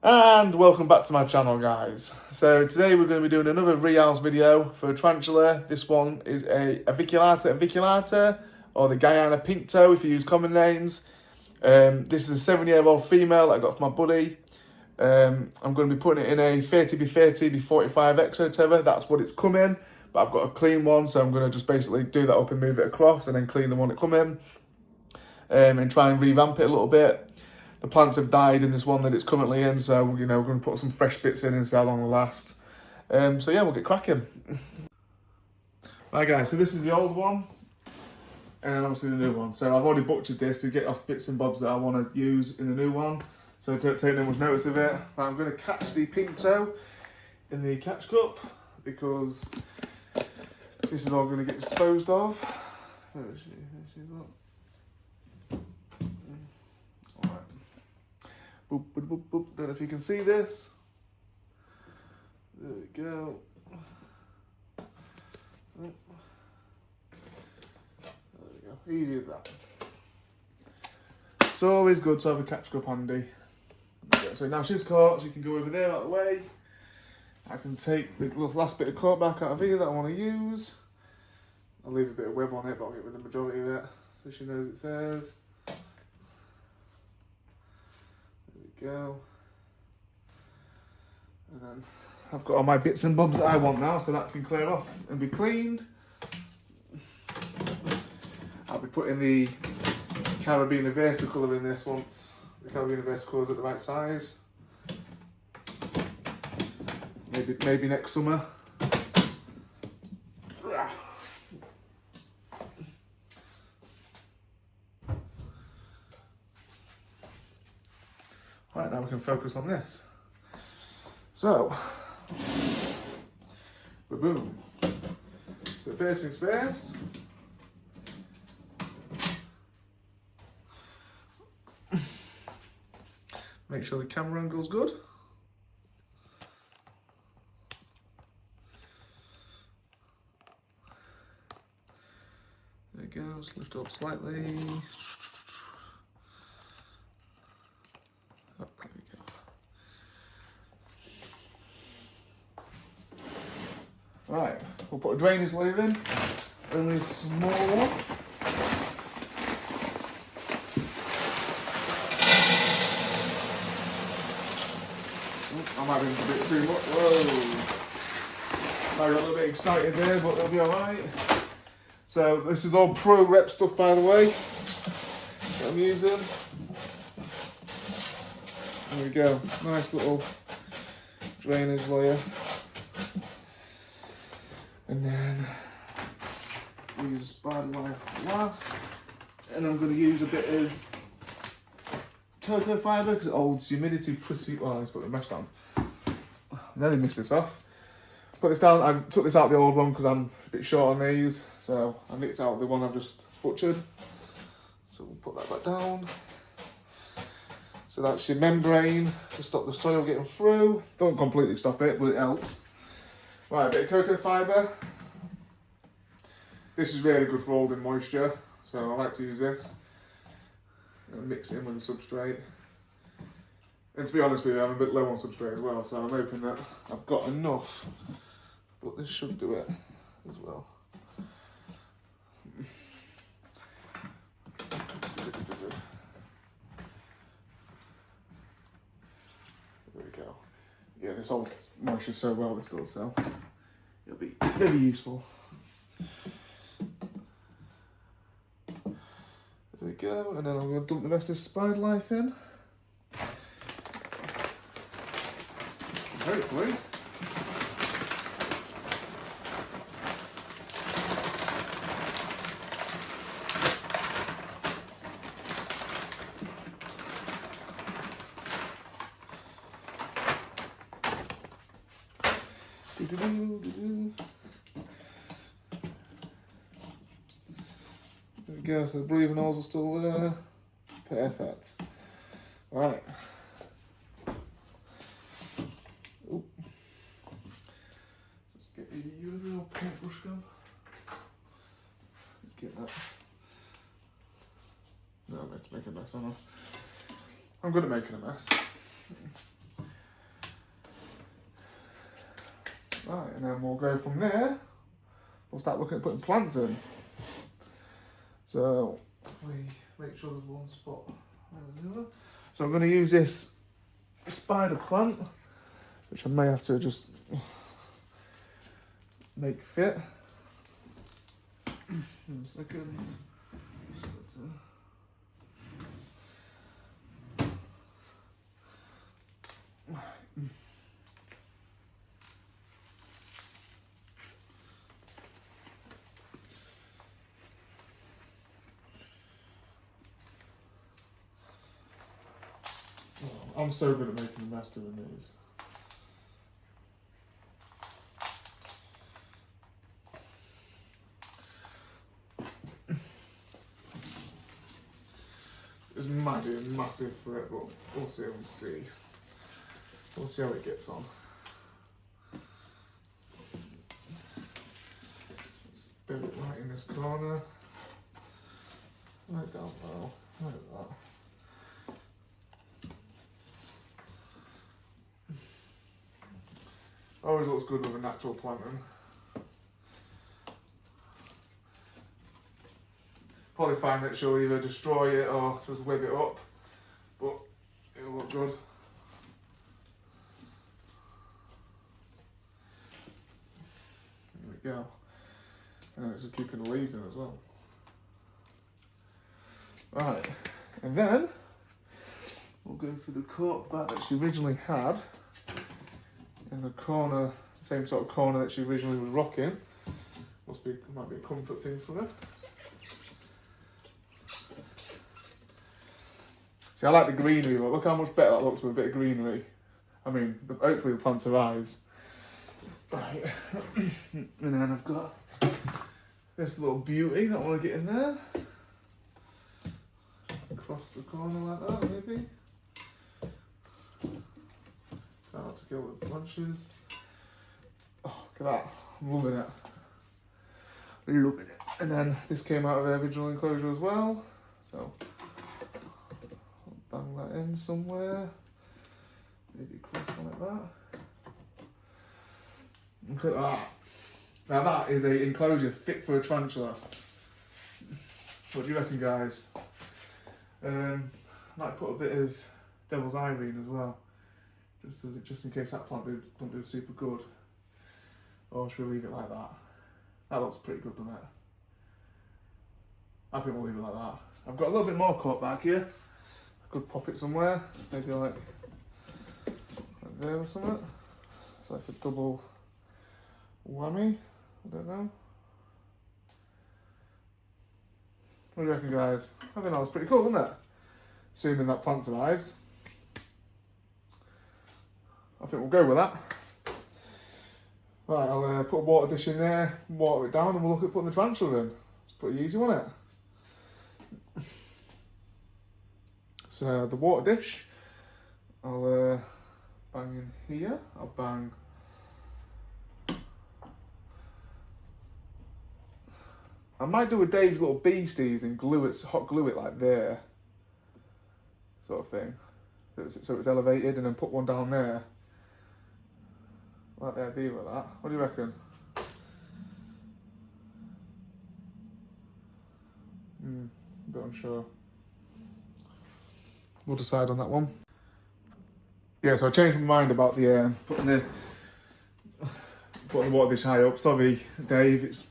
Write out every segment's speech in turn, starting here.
And welcome back to my channel, guys. So today we're going to be doing another rehouse video for a tarantula. This one is a Avicularia, or the Guyana pinktoe if you use common names. This is a 7-year-old female that I got from my buddy. I'm going to be putting it in a 30x30 by 45 exo. That's what it's come in, but I've got a clean one, so I'm going to just basically do that up and move it across and then clean the one it come in, and try and revamp it a little bit. The plants have died in this one that it's currently in, so we're going to put some fresh bits in and see how long will last. So yeah, we'll get cracking. Right guys, so this is the old one, and then obviously the new one. So I've already butchered this to get off bits and bobs that I want to use in the new one, so don't take no much notice of it. But I'm going to catch the pinktoe in the catch cup, because this is all going to get disposed of. Where is she? There she's up. Boop, boop, boop, boop. Don't know if you can see this. There we go. There we go. Easy as that. It's always good to have a catch cup handy. So now she's caught, she can go over there out of the way. I can take the last bit of caught back out of here that I want to use. I'll leave a bit of web on it, but I'll get rid of the majority of it so she knows it says. Go. And then I've got all my bits and bobs that I want now, so that can clear off and be cleaned. I'll be putting the Caribbean Versa colour in this once the Caribbean Versa colour is at the right size. Maybe next summer. Right, now we can focus on this. So, boom. So first things first. Make sure the camera angle's good. There it goes, lift it up slightly. Oh, there we go. Right, we'll put a drainage layer in, only a small one. I might have been a bit too much. Whoa! I got a little bit excited there, but it'll be alright. So this is all pro rep stuff, by the way, that I'm using. There we go, nice little drainage layer. And then we use a spider life last. And I'm going to use a bit of cocoa fibre because it holds humidity pretty well. Let's put the mesh down. Nearly missed this off. Put this down. I took this out of the old one because I'm a bit short on these. So I nicked out the one I've just butchered. So we'll put that back down. So that's your membrane to stop the soil getting through. Don't completely stop it, but it helps. Right, a bit of cocoa fibre. This is really good for holding moisture, so I like to use this. And mix it in with the substrate. And to be honest with you, I'm a bit low on substrate as well, so I'm hoping that I've got enough. But this should do it as well. There we go. Yeah, this holds moisture so well, this does, so it'll be very useful. There we go, and then I'm going to dump the rest of this spider life in. Hopefully. There we go, so the breathing holes are still there. Perfect. Right. Ooh. Just get the little paintbrush gun. Let's get that. No, I'm going to make a mess, aren't I? I'm good at making a mess. Right, and then we'll go from there. We'll start looking at putting plants in. So we make sure there's one spot. So I'm going to use this spider plant, which I may have to just make fit. In a second. I'm so good at making a mess doing these. This might be a massive threat, but we'll see. We'll see how it gets on. Just build it right in this corner. Right down low, like that. Always looks good with a natural planting. Probably find that she'll either destroy it or just whip it up, but it'll look good. There we go. And it's just keeping the leaves in as well. Right, and then we'll go for the cork back that she originally had. In the corner, same sort of corner that she originally was rocking. Might be a comfort thing for her. See, I like the greenery look. Look how much better that looks with a bit of greenery. I mean, hopefully the plant survives. Right, and then I've got this little beauty that I want to get in there. Across the corner like that, maybe. Try not to kill the branches. Oh, look at that. I'm loving it. Loving it. And then this came out of the original enclosure as well. So, I'll bang that in somewhere. Maybe cross on like that. Look at that. Now that is an enclosure fit for a tarantula. What do you reckon, guys? Might put a bit of devil's irene as well. Just in case that plant don't do super good. Or should we leave it like that? That looks pretty good, doesn't it? I think we'll leave it like that. I've got a little bit more cut back here. I could pop it somewhere. Maybe like there or something. It's like a double whammy. I don't know. What do you reckon, guys? I think that was pretty cool, wasn't it? Assuming that plant survives. I think we'll go with that. Right, I'll put a water dish in there, water it down, and we'll look at putting the tarantula in. It's pretty easy, wasn't it? So the water dish, I'll bang in here. I'll bang. I might do a Dave's little beasties and glue it, hot glue it like there, sort of thing. So it's elevated, and then put one down there. I like the idea with that. What do you reckon? A bit unsure. We'll decide on that one. Yeah, so I changed my mind about the putting the water dish high up. Sorry, Dave.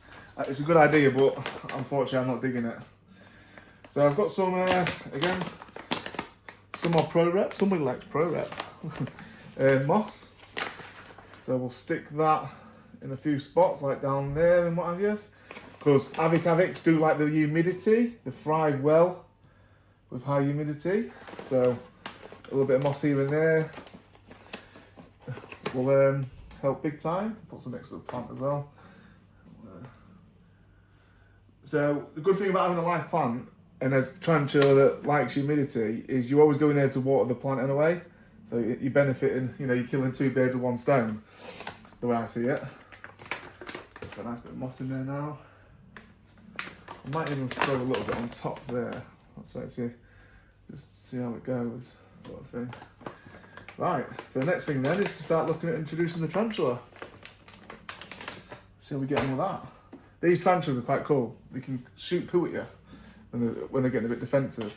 It's a good idea, but unfortunately I'm not digging it. So I've got some again, some more Pro Rep. Somebody likes Pro Rep. Moss. So we'll stick that in a few spots, like down there and what have you. Because Avics do like the humidity. They thrive well with high humidity. So a little bit of moss here and there will help big time. Put some next to the plant as well. So the good thing about having a live plant and a tarantula that likes humidity is you always go in there to water the plant anyway. So you're benefiting, you know, you're killing two birds with one stone, the way I see it. Just got a nice bit of moss in there now. I might even throw a little bit on top there. So just see how it goes, sort of thing. Right, so the next thing then is to start looking at introducing the tarantula. see how we get on with that. These tarantulas are quite cool. They can shoot poo at you when they're getting a bit defensive.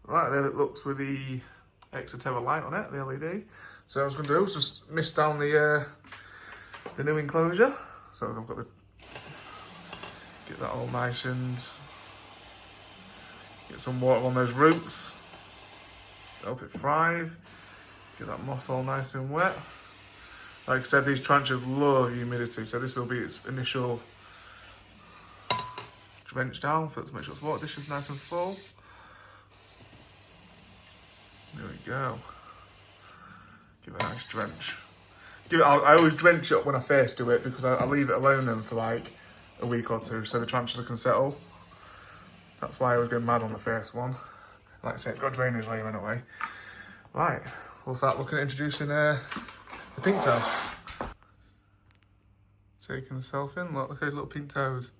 Right, there it looks with the extra terra light on it, the LED. So what I was going to do is just mist down the new enclosure. So I've got to get that all nice and get some water on those roots. Help it thrive. Get that moss all nice and wet. Like I said, these tarantulas love humidity, so this will be its initial drench down for it to make sure its water dish is nice and full. There we go. Give it a nice drench. I always drench it up when I first do it because I leave it alone then for like a week or two so the tarantula can settle. That's why I always go mad on the first one. Like I say, it's got a drainage layer anyway. Right, we'll start looking at introducing the pinktoe. Taking herself in, look at those little pink toes.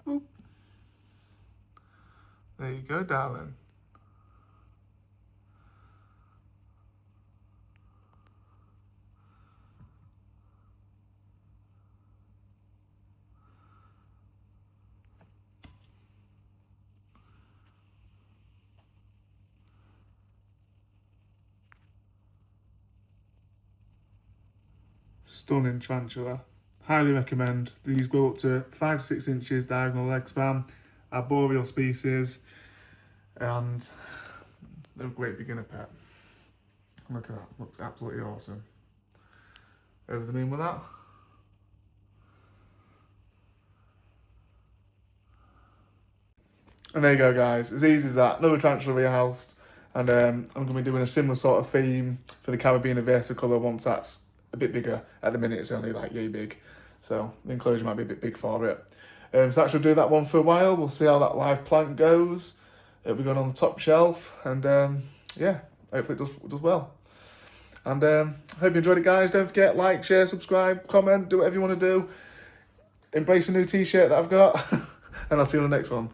Boop. There you go, darling. Stunning tarantula. Highly recommend. These go up to 5 to 6 inches diagonal leg span. Arboreal species. And they're a great beginner pet. Look at that. Looks absolutely awesome. Over the moon with that. And there you go, guys. As easy as that. Another tarantula rehoused. And I'm going to be doing a similar sort of theme for the Caribbean Versicolor once that's a bit bigger. At the minute, it's only like yay big. So the enclosure might be a bit big for it. So that should do that one for a while. We'll see how that live plant goes. It'll be going on the top shelf. And yeah, hopefully it does well. And hope you enjoyed it, guys. Don't forget, like, share, subscribe, comment, do whatever you want to do. Embrace a new t-shirt that I've got. And I'll see you on the next one.